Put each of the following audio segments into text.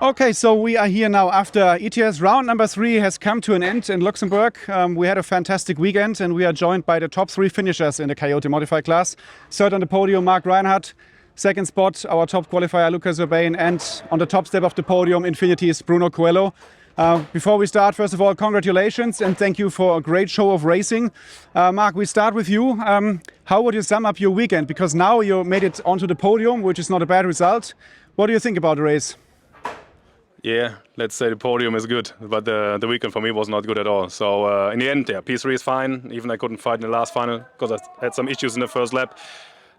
Okay, so we are here now after ETS round number 3 has come to an end in Luxembourg. We had a fantastic weekend and we are joined by the top 3 finishers in the Cayote modified class. Third on the podium, Reinhardt. Second spot, our top qualifier, Obain. And on the top step of the podium, Infinity's Bruno Coelho. Before we start, first of all, congratulations and thank you for a great show of racing. Mark, we start with you. How would you sum up your weekend? Because now you made it onto the podium, which is not a bad result. What do you think about the race? Yeah, let's say the podium is good, but the weekend for me was not good at all. So in the end, yeah, P3 is fine. Even I couldn't fight in the last final because I had some issues in the first lap.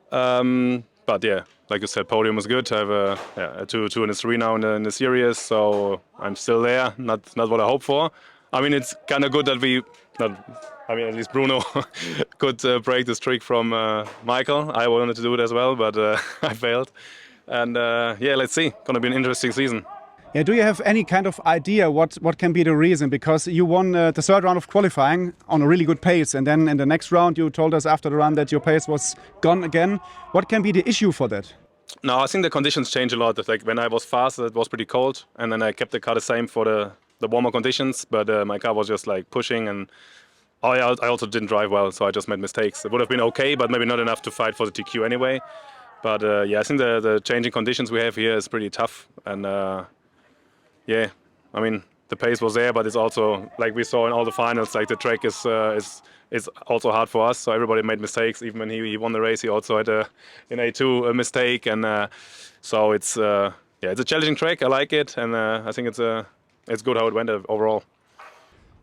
But yeah, like you said, podium was good. I have a 2 and a 3 now in the series, so I'm still there. Not what I hoped for. I mean, it's kind of good that at least Bruno could break the streak from Michael. I wanted to do it as well, but I failed. And yeah, let's see. Gonna be an interesting season. Yeah, do you have any kind of idea what can be the reason? Because you won the third round of qualifying on a really good pace, and then in the next round you told us after the run that your pace was gone again. What can be the issue for that? No, I think the conditions change a lot. Like when I was fast, it was pretty cold, and then I kept the car the same for the warmer conditions. But my car was just like pushing, and I also didn't drive well, so I just made mistakes. It would have been okay, but maybe not enough to fight for the TQ anyway. But yeah, I think the changing conditions we have here is pretty tough, and yeah, I mean the pace was there, but it's also like we saw in all the finals. Like the track is also hard for us. So everybody made mistakes. Even when he won the race, he also had in A2 a mistake, and so it's it's a challenging track. I like it, and I think it's good how it went overall.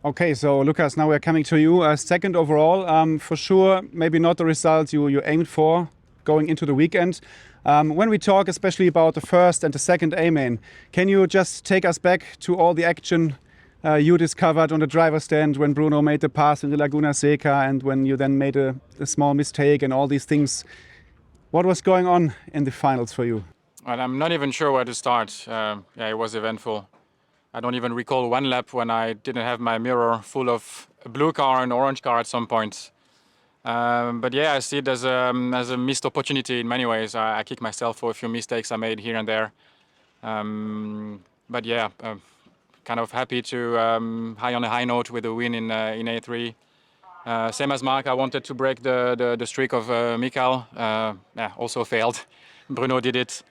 Okay, so Lucas, now we're coming to you. Second overall, for sure, maybe not the results you aimed for going into the weekend. When we talk especially about the first and the second A-main, can you just take us back to all the action you discovered on the driver's stand when Bruno made the pass in the Laguna Seca and when you then made a small mistake and all these things? What was going on in the finals for you? Well, I'm not even sure where to start. Yeah, it was eventful. I don't even recall one lap when I didn't have my mirror full of a blue car and orange car at some point. But yeah, I see it as a missed opportunity in many ways. I kick myself for a few mistakes I made here and there. But yeah, kind of happy to high on a high note with a win in A3. Same as Mark, I wanted to break the streak of Mikael. Yeah, also failed. Bruno did it.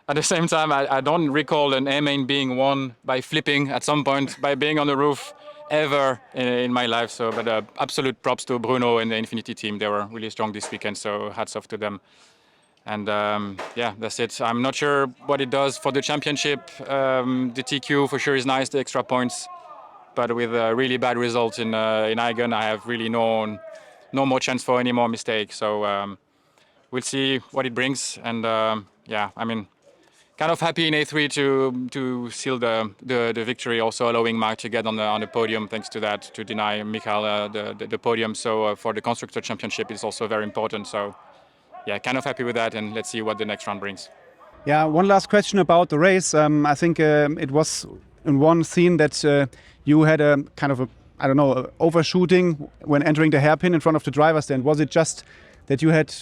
At the same time, I don't recall an A-main being won by flipping at some point, by being on the roof, ever in my life. So, but absolute props to Bruno and the Infinity team. They were really strong this weekend, so hats off to them. And yeah, that's it. I'm not sure what it does for the championship. The TQ for sure is nice, the extra points. But with a really bad result in Eigen, I have really no more chance for any more mistakes. So we'll see what it brings. And yeah, I mean, kind of happy in A3 to seal the victory, also allowing Mark to get on the podium thanks to that, to deny Mikael the podium. So for the Constructor Championship, it's also very important. So yeah, kind of happy with that, and let's see what the next round brings. Yeah, one last question about the race. I think it was in one scene that you had a kind of overshooting when entering the hairpin in front of the driver's stand. Was it just that you had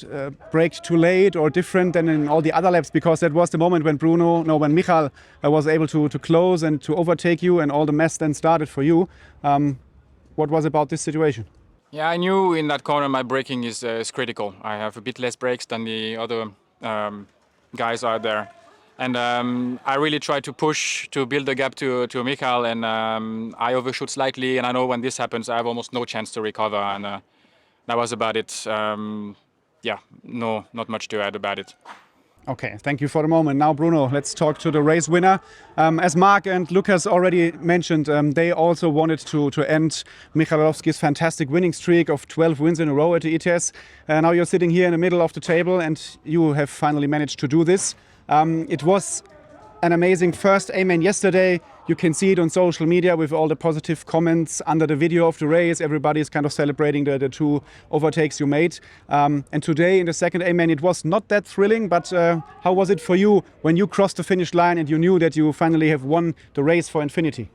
braked too late or different than in all the other laps? Because that was the moment when when Michael was able to close and to overtake you, and all the mess then started for you. What was about this situation? Yeah, I knew in that corner my braking is critical. I have a bit less brakes than the other guys out there. And I really tried to push to build a gap to Michael, and I overshoot slightly, and I know when this happens I have almost no chance to recover, and that was about it. Yeah, no, not much to add about it. Okay, thank you for the moment. Now, Bruno, let's talk to the race winner. As Mark and Lucas already mentioned, they also wanted to end Michalovsky's fantastic winning streak of 12 wins in a row at the ETS. Now you're sitting here in the middle of the table and you have finally managed to do this. It was an amazing first A-main yesterday. You can see it on social media with all the positive comments under the video of the race. Everybody is kind of celebrating the 2 overtakes you made. And today in the second A-main, it was not that thrilling, but how was it for you when you crossed the finish line and you knew that you finally have won the race for Infinity?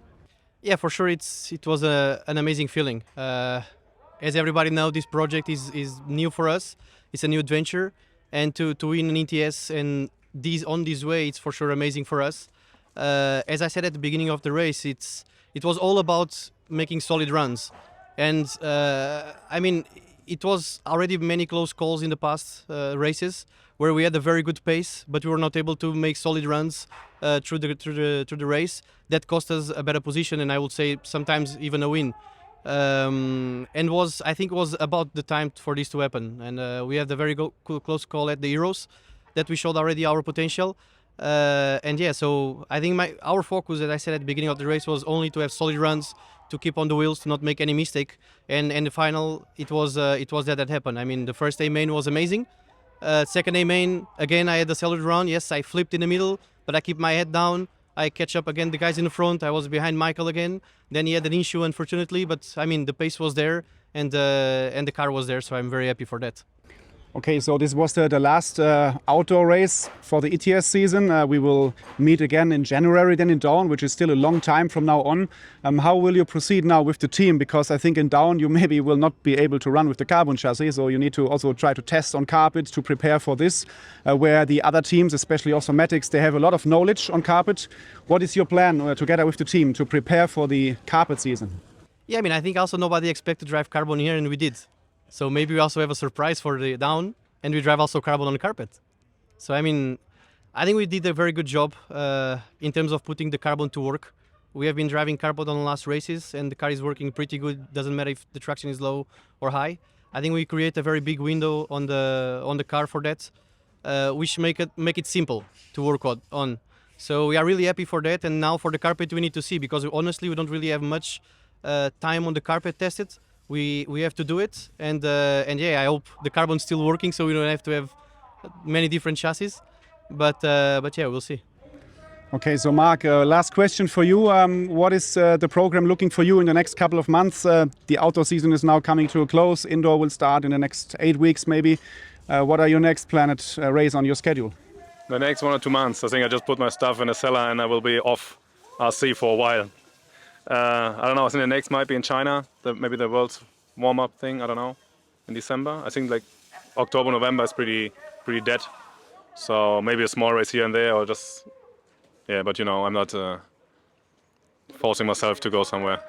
Yeah, for sure, it was an amazing feeling. As everybody knows, this project is new for us. It's a new adventure, and to win an ETS and on this way, it's for sure amazing for us. As I said at the beginning of the race, it was all about making solid runs. And I mean, it was already many close calls in the past races where we had a very good pace, but we were not able to make solid runs through the race. That cost us a better position, and I would say sometimes even a win. And I think it was about the time for this to happen. And we had a very close call at the Euros that we showed already our potential. And yeah, so I think our focus, as I said at the beginning of the race, was only to have solid runs, to keep on the wheels, to not make any mistake. And the final, it was that happened. I mean, the first A main was amazing. Second A main, again, I had a solid run. Yes, I flipped in the middle, but I keep my head down. I catch up again the guys in the front. I was behind Michael again. Then he had an issue, unfortunately, but I mean, the pace was there and the car was there, so I'm very happy for that. Okay, so this was the last outdoor race for the ETS season. We will meet again in January, then in Down, which is still a long time from now on. How will you proceed now with the team? Because I think in Down you maybe will not be able to run with the carbon chassis, so you need to also try to test on carpet to prepare for this, where the other teams, especially also Matics, they have a lot of knowledge on carpet. What is your plan together with the team to prepare for the carpet season? Yeah, I mean, I think also nobody expected to drive carbon here, and we did. So maybe we also have a surprise for the Down, and we drive also carbon on the carpet. So I mean, I think we did a very good job in terms of putting the carbon to work. We have been driving carbon on the last races, and the car is working pretty good. Doesn't matter if the traction is low or high. I think we create a very big window on the car for that, which make it simple to work on. So we are really happy for that. And now for the carpet, we need to see, because honestly, we don't really have much time on the carpet tested. We have to do it, and yeah, I hope the carbon's still working, so we don't have to have many different chassis. But yeah, we'll see. Okay, so Mark, last question for you. What is the program looking for you in the next couple of months? The outdoor season is now coming to a close. Indoor will start in the next 8 weeks, maybe. What are your next planned race on your schedule? The next 1 or 2 months, I think I just put my stuff in a cellar and I will be off RC for a while. I don't know, I think the next might be in China, maybe the world's warm-up thing, I don't know, in December. I think like October, November is pretty dead. So maybe a small race here and there, or just, yeah, but you know, I'm not forcing myself to go somewhere.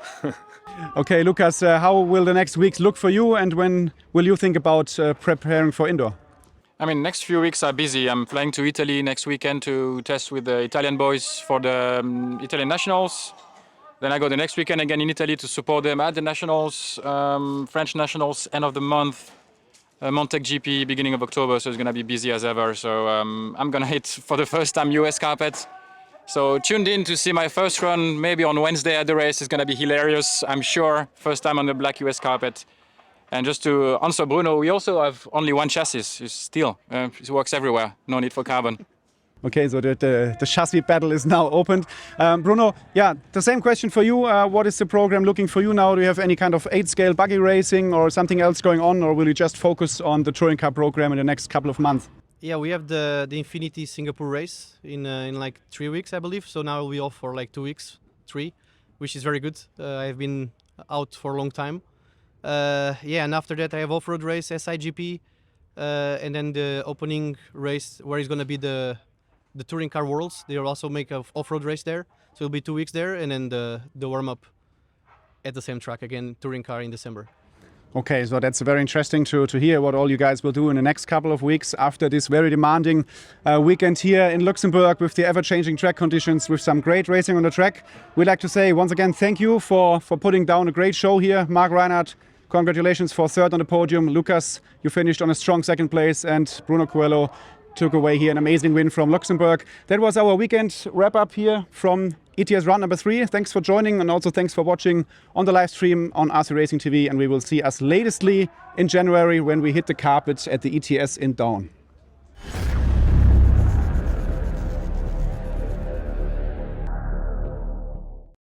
Okay, Lucas, how will the next weeks look for you, and when will you think about preparing for indoor? I mean, next few weeks are busy. I'm flying to Italy next weekend to test with the Italian boys for the Italian nationals. Then I go the next weekend again in Italy to support them at the nationals, French nationals, end of the month, Montec GP, beginning of October, so it's going to be busy as ever. So I'm going to hit for the first time US carpet. So tuned in to see my first run, maybe on Wednesday at the race. It's going to be hilarious, I'm sure. First time on the black US carpet. And just to answer Bruno, we also have only one chassis, it's steel. It works everywhere, no need for carbon. Okay, so the chassis battle is now opened. Bruno, yeah, the same question for you. What is the program looking for you now? Do you have any kind of 8-scale buggy racing or something else going on, or will you just focus on the touring car program in the next couple of months? Yeah, we have the Infinity Singapore race in like 3 weeks, I believe. So now we'll be off for like 2 weeks, 3, which is very good. I've been out for a long time. Yeah, and after that I have off-road race, SIGP, and then the opening race where it's going to be the Touring Car Worlds. They'll also make an off-road race there. So it'll be 2 weeks there, and then the warm-up at the same track again, Touring Car in December. Okay, so that's very interesting to hear what all you guys will do in the next couple of weeks after this very demanding weekend here in Luxembourg with the ever-changing track conditions, with some great racing on the track. We'd like to say once again thank you for putting down a great show here. Mark, Reinhardt, congratulations for third on the podium. Lucas, you finished on a strong second place, and Bruno Coelho took away here an amazing win from Luxembourg. That was our weekend wrap-up here from ETS round number 3. Thanks for joining, and also thanks for watching on the live stream on RC Racing TV, and we will see us latestly in January when we hit the carpet at the ETS in Down.